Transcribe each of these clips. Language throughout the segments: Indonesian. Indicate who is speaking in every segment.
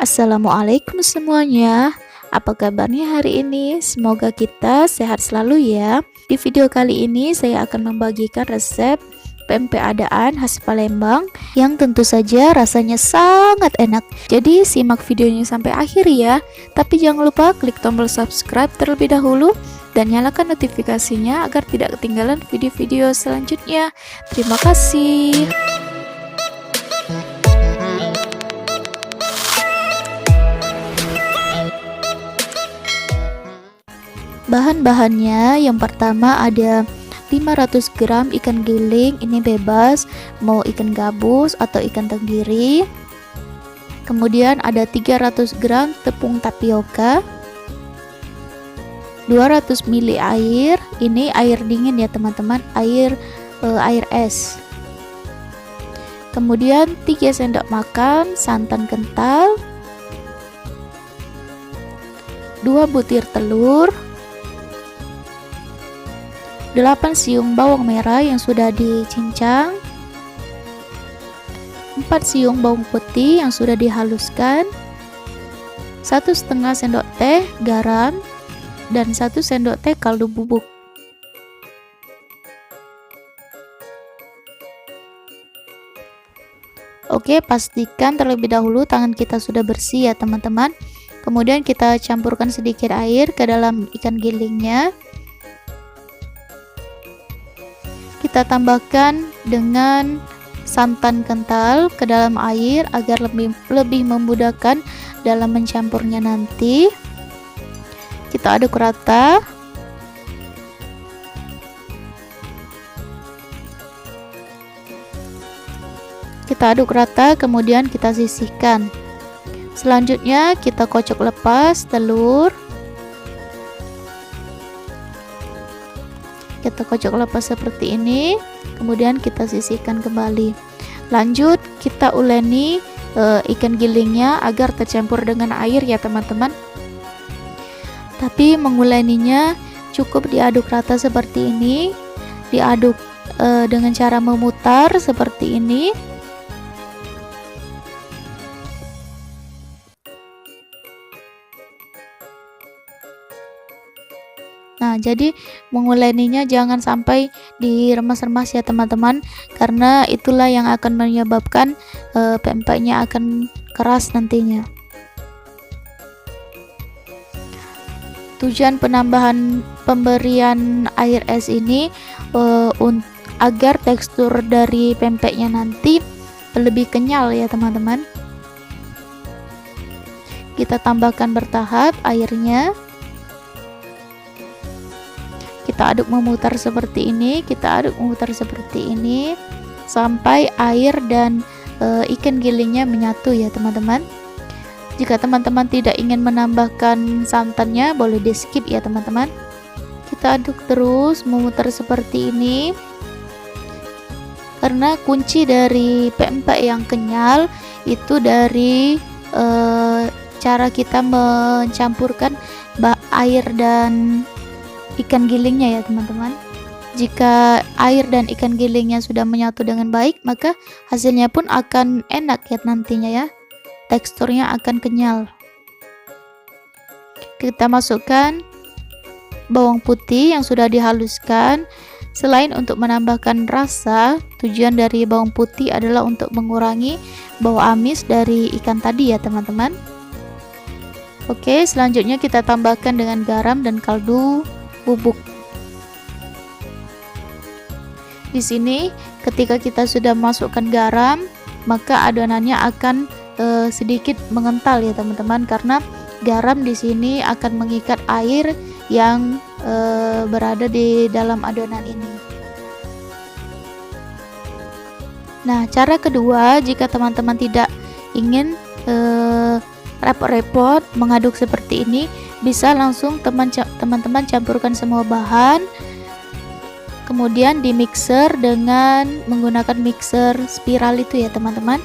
Speaker 1: Assalamualaikum semuanya. Apa kabarnya hari ini? Semoga kita sehat selalu ya. Di video kali ini saya akan membagikan resep pempek adaan khas Palembang yang tentu saja rasanya sangat enak. Jadi simak videonya sampai akhir ya. Tapi jangan lupa klik tombol subscribe terlebih dahulu dan nyalakan notifikasinya agar tidak ketinggalan video-video selanjutnya. Terima kasih. Bahan-bahannya yang pertama ada 500 gram ikan giling, ini bebas mau ikan gabus atau ikan tenggiri. Kemudian ada 300 gram tepung tapioka, 200 ml air, ini air dingin ya teman-teman, air es. Kemudian 3 sendok makan santan kental, 2 butir telur, 8 siung bawang merah yang sudah dicincang, 4 siung bawang putih yang sudah dihaluskan, 1,5 sendok teh garam, dan 1 sendok teh kaldu bubuk. Oke, pastikan terlebih dahulu tangan kita sudah bersih ya teman-teman. Kemudian kita campurkan sedikit air ke dalam ikan gilingnya. Kita tambahkan dengan santan kental ke dalam air agar lebih memudahkan dalam mencampurnya nanti. Kita aduk rata. Kita aduk rata, kemudian kita sisihkan. Selanjutnya kita kocok lepas telur. Kita kocok lepas seperti ini, kemudian kita sisihkan kembali. Lanjut kita uleni ikan gilingnya agar tercampur dengan air ya teman-teman. Tapi menguleninya cukup diaduk rata seperti ini, diaduk dengan cara memutar seperti ini. Nah, jadi menguleninya jangan sampai diremas-remas ya teman-teman, karena itulah yang akan menyebabkan pempeknya akan keras nantinya. Tujuan penambahan pemberian air es ini agar tekstur dari pempeknya nanti lebih kenyal ya teman-teman. Kita tambahkan bertahap airnya. Kita aduk memutar seperti ini, kita aduk memutar seperti ini sampai air dan ikan gilingnya menyatu ya teman-teman. Jika teman-teman tidak ingin menambahkan santannya, boleh di skip ya teman-teman. Kita aduk terus memutar seperti ini, karena kunci dari pempek yang kenyal itu dari cara kita mencampurkan air dan ikan gilingnya ya teman-teman. Jika air dan ikan gilingnya sudah menyatu dengan baik, maka hasilnya pun akan enak ya nantinya ya, teksturnya akan kenyal. Kita masukkan bawang putih yang sudah dihaluskan. Selain untuk menambahkan rasa, tujuan dari bawang putih adalah untuk mengurangi bau amis dari ikan tadi ya teman-teman. Oke, selanjutnya kita tambahkan dengan garam dan kaldu bubuk. Di sini ketika kita sudah masukkan garam, maka adonannya akan sedikit mengental ya teman-teman, karena garam di sini akan mengikat air yang berada di dalam adonan ini. Nah, cara kedua, jika teman-teman tidak ingin repot-repot mengaduk seperti ini, bisa langsung teman-teman campurkan semua bahan, kemudian di mixer dengan menggunakan mixer spiral itu ya teman-teman.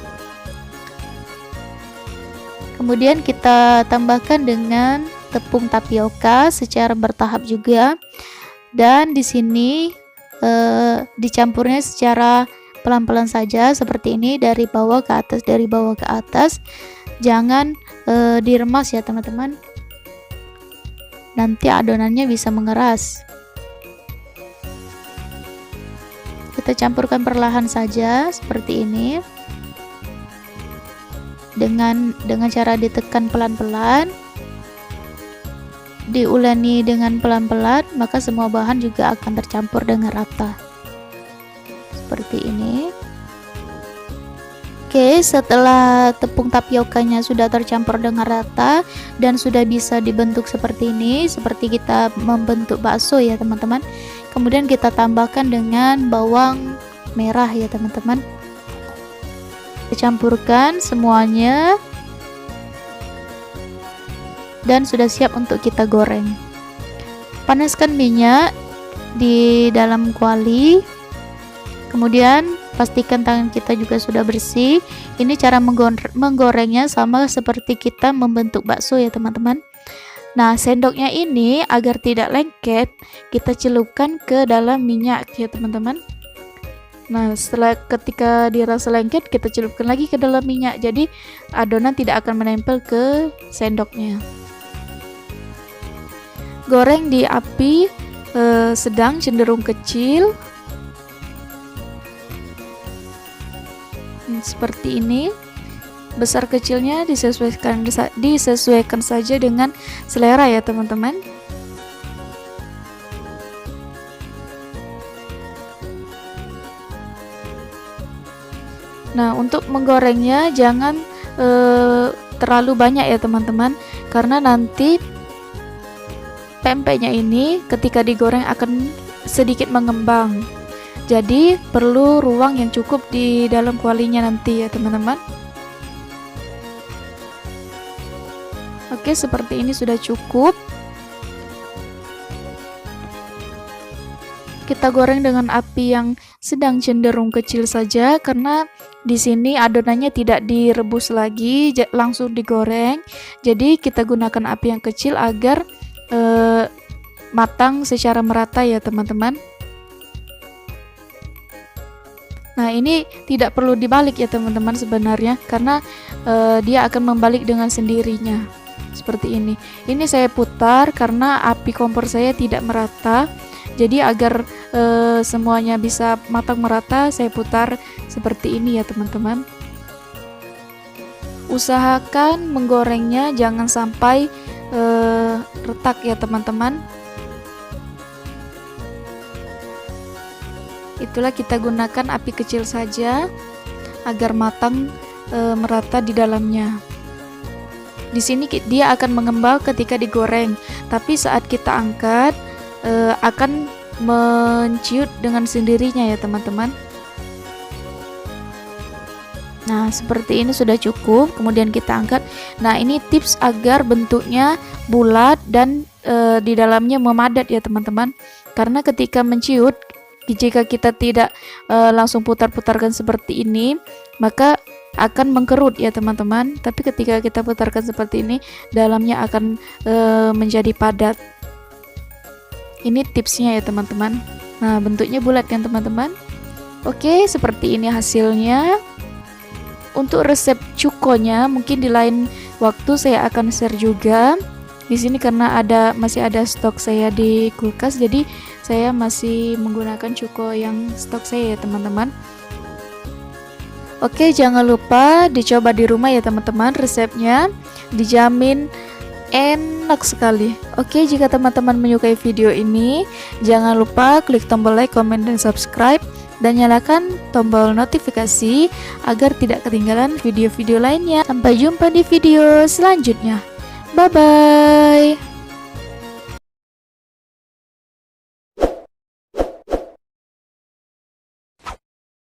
Speaker 1: Kemudian kita tambahkan dengan tepung tapioka secara bertahap juga, dan di sini dicampurnya secara pelan-pelan saja seperti ini, dari bawah ke atas, dari bawah ke atas. jangan diremas ya teman-teman, nanti adonannya bisa mengeras. Kita campurkan perlahan saja seperti ini, dengan cara ditekan pelan-pelan, diuleni dengan pelan-pelan, maka semua bahan juga akan tercampur dengan rata seperti ini. Oke, setelah tepung tapiokanya sudah tercampur dengan rata dan sudah bisa dibentuk seperti ini, seperti kita membentuk bakso ya teman-teman. Kemudian kita tambahkan dengan bawang merah ya teman-teman. Dicampurkan semuanya dan sudah siap untuk kita goreng. Panaskan minyak di dalam kuali, kemudian pastikan tangan kita juga sudah bersih. Ini cara menggorengnya sama seperti kita membentuk bakso ya teman-teman. Nah, sendoknya ini agar tidak lengket, kita celupkan ke dalam minyak ya teman-teman. Nah, ketika dirasa lengket, kita celupkan lagi ke dalam minyak, jadi adonan tidak akan menempel ke sendoknya. Goreng di api sedang cenderung kecil seperti ini. Besar kecilnya disesuaikan saja dengan selera ya teman-teman. Nah, untuk menggorengnya jangan terlalu banyak ya teman-teman, karena nanti pempeknya ini ketika digoreng akan sedikit mengembang. Jadi perlu ruang yang cukup di dalam kualinya nanti ya teman-teman. Oke, seperti ini sudah cukup. Kita goreng dengan api yang sedang cenderung kecil saja, karena di sini adonannya tidak direbus lagi, langsung digoreng. Jadi kita gunakan api yang kecil agar matang secara merata ya teman-teman. Nah, ini tidak perlu dibalik ya teman-teman sebenarnya, karena dia akan membalik dengan sendirinya seperti ini. Ini saya putar karena api kompor saya tidak merata, jadi agar semuanya bisa matang merata, saya putar seperti ini ya teman-teman. Usahakan menggorengnya jangan sampai retak ya teman-teman. Itulah, kita gunakan api kecil saja agar matang merata di dalamnya. Di sini dia akan mengembang ketika digoreng, tapi saat kita angkat akan menciut dengan sendirinya ya teman-teman. Nah, seperti ini sudah cukup, kemudian kita angkat. Nah, ini tips agar bentuknya bulat dan di dalamnya memadat ya teman-teman, karena ketika menciut, jika kita tidak langsung putar-putarkan seperti ini, maka akan mengkerut ya teman-teman. Tapi ketika kita putarkan seperti ini, dalamnya akan menjadi padat. Ini tipsnya ya teman-teman. Nah, bentuknya bulat kan teman-teman. Oke, seperti ini hasilnya. Untuk resep cukonya mungkin di lain waktu saya akan share juga. Di sini karena masih ada stok saya di kulkas, jadi saya masih menggunakan cuko yang stok saya ya teman-teman. Oke, jangan lupa dicoba di rumah ya teman-teman, resepnya dijamin enak sekali. Oke, jika teman-teman menyukai video ini, jangan lupa klik tombol like, comment, dan subscribe, dan nyalakan tombol notifikasi agar tidak ketinggalan video-video lainnya. Sampai jumpa di video selanjutnya. Bye bye.